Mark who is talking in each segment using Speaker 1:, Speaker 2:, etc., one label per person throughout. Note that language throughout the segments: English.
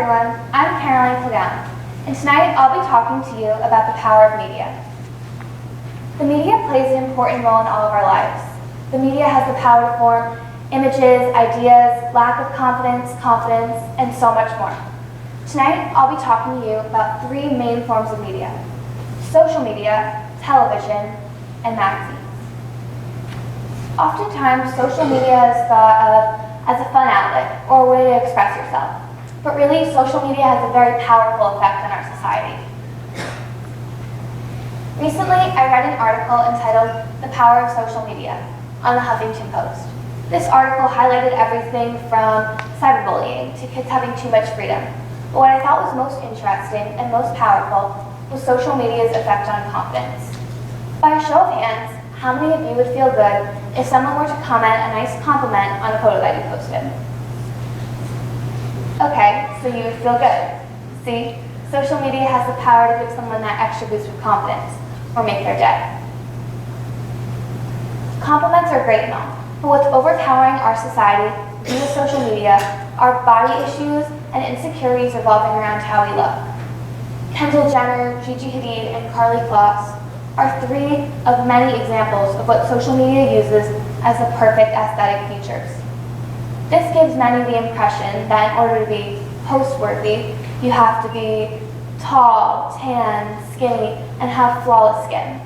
Speaker 1: everyone, I'm Kilgallen, and tonight I'll be talking to you about the power of media. The media plays an important role in all of our lives. The media has the power to form images, ideas, lack of confidence, and so much more. Tonight I'll be talking to you about three main forms of media: social media, television, and magazines. Oftentimes, social media is thought of as a fun outlet or a way to express yourself. But really, social media has a very powerful effect on our society. Recently, I read an article entitled "The Power of Social Media" on the Huffington Post. This article highlighted everything from cyberbullying to kids having too much freedom. But what I thought was most interesting and most powerful was social media's effect on confidence. By a show of hands, how many of you would feel good if someone were to comment a nice compliment on a photo that you posted? Okay, so you would feel good. See, social media has the power to give someone that extra boost of confidence or make their day. Compliments are great and all, but what's overpowering our society via social media are body issues and insecurities revolving around how we look. Kendall Jenner, Gigi Hadid, and Carly Kloss are three of many examples of what social media uses as the perfect aesthetic features. This gives many the impression that in order to be post-worthy, you have to be tall, tan, skinny, and have flawless skin.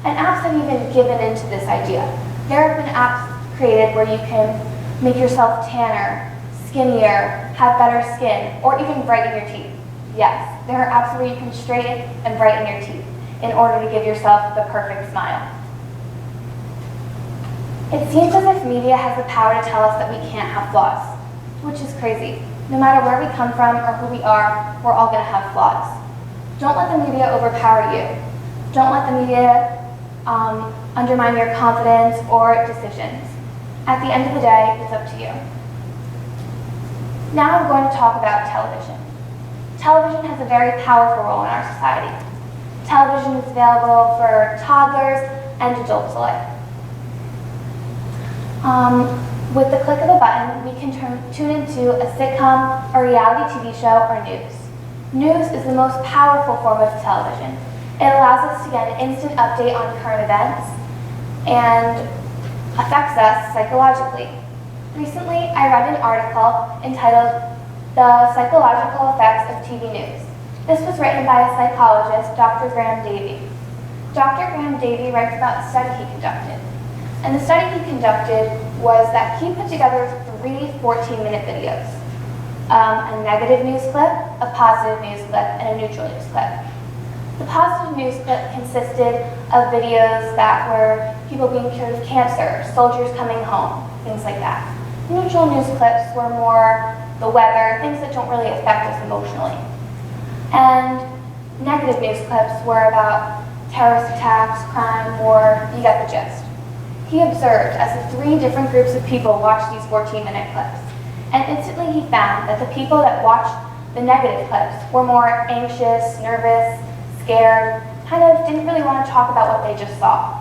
Speaker 1: And apps have even given into this idea. There have been apps created where you can make yourself tanner, skinnier, have better skin, or even brighten your teeth. Yes, there are apps where you can straighten and brighten your teeth in order to give yourself the perfect smile. It seems as if media has the power to tell us that we can't have flaws, which is crazy. No matter where we come from or who we are, we're all going to have flaws. Don't let the media overpower you. Don't let the media undermine your confidence or decisions. At the end of the day, it's up to you. Now I'm going to talk about television. Television has a very powerful role in our society. Television is available for toddlers and adults alike. With the click of a button, we can tune into a sitcom, a reality TV show, or news. News is the most powerful form of television. It allows us to get an instant update on current events and affects us psychologically. Recently, I read an article entitled "The Psychological Effects of TV News." This was written by a psychologist, Dr. Graham Davey. Dr. Graham Davey writes about a study he conducted. And the study he conducted was that he put together three 14-minute videos. A negative news clip, a positive news clip, and a neutral news clip. The positive news clip consisted of videos that were people being cured of cancer, soldiers coming home, things like that. Neutral news clips were more the weather, things that don't really affect us emotionally. And negative news clips were about terrorist attacks, crime, war, you get the gist. He observed as the three different groups of people watched these 14-minute clips, and instantly he found that the people that watched the negative clips were more anxious, nervous, scared, kind of didn't really want to talk about what they just saw.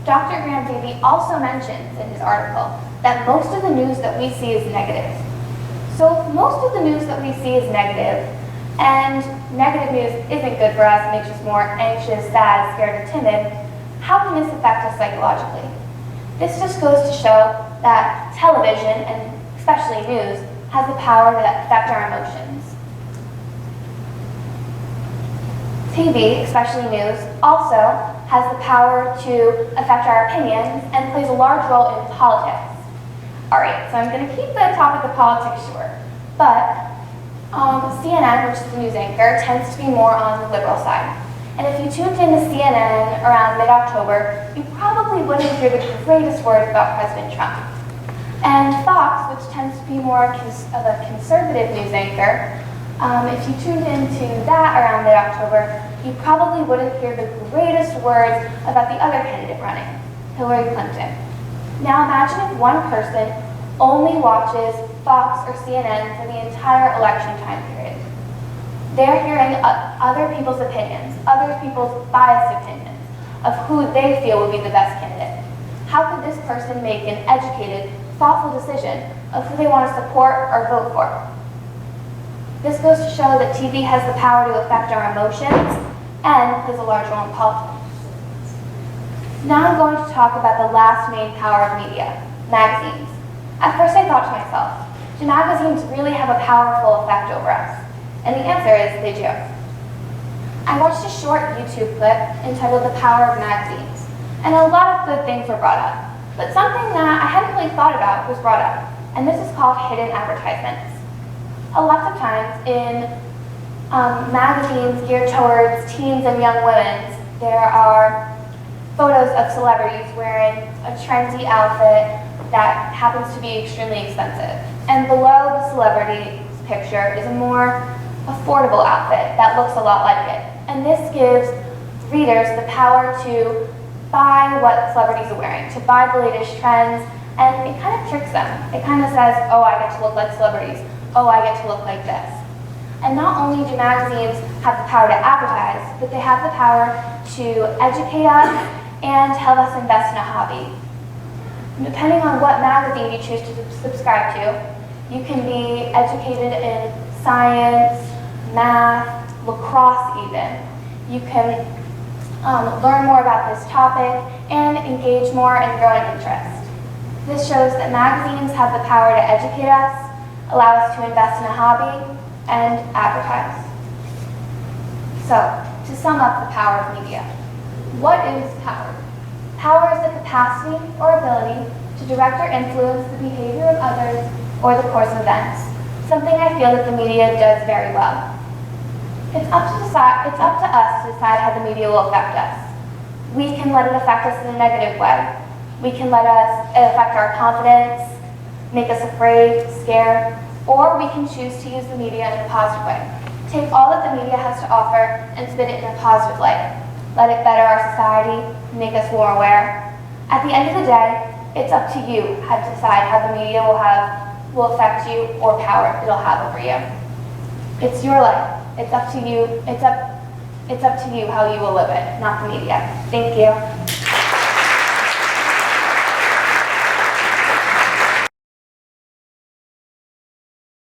Speaker 1: Dr. Graham Davey also mentions in his article that most of the news that we see is negative. So if most of the news that we see is negative, and negative news isn't good for us, it makes us more anxious, sad, scared, or timid, how can this affect us psychologically? This just goes to show that television, and especially news, has the power to affect our emotions. TV, especially news, also has the power to affect our opinions and plays a large role in politics. Alright, so I'm going to keep the topic of politics short, but CNN, which is the news anchor, tends to be more on the liberal side. And if you tuned in to CNN around mid-October, you probably wouldn't hear the greatest words about President Trump. And Fox, which tends to be more of a conservative news anchor, if you tuned into that around mid-October, you probably wouldn't hear the greatest words about the other candidate running, Hillary Clinton. Now imagine if one person only watches Fox or CNN for the entire election time period. They're hearing other people's opinions, other people's biased opinions of who they feel would be the best candidate. How could this person make an educated, thoughtful decision of who they want to support or vote for? This goes to show that TV has the power to affect our emotions and plays a large role in politics. Now I'm going to talk about the last main power of media, magazines. At first I thought to myself, do magazines really have a powerful effect over us? And the answer is they do. I watched a short YouTube clip entitled The Power of Magazines, and a lot of good things were brought up. But something that I hadn't really thought about was brought up, and this is called hidden advertisements. A lot of times in magazines geared towards teens and young women, there are photos of celebrities wearing a trendy outfit that happens to be extremely expensive. And below the celebrity's picture is a more affordable outfit that looks a lot like it. And this gives readers the power to buy what celebrities are wearing, to buy the latest trends, and it kind of tricks them. It kind of says, oh, I get to look like celebrities. Oh, I get to look like this. And not only do magazines have the power to advertise, but they have the power to educate us and help us invest in a hobby. Depending on what magazine you choose to subscribe to, you can be educated in science, math, lacrosse even. You can learn more about this topic and engage more and grow an interest. This shows that magazines have the power to educate us, allow us to invest in a hobby, and advertise. So, to sum up the power of media, what is power? Power is the capacity or ability to direct or influence the behavior of others or the course of events, something I feel that the media does very well. It's up to us to decide how the media will affect us. We can let it affect us in a negative way. We can let it affect our confidence, make us afraid, scared, or we can choose to use the media in a positive way. Take all that the media has to offer and spin it in a positive light. Let it better our society, make us more aware. At the end of the day, it's up to you how to decide how the media will affect you or power it'll have over you. It's your life. It's up to you. It's up to you how you will live it, not the media. Thank you.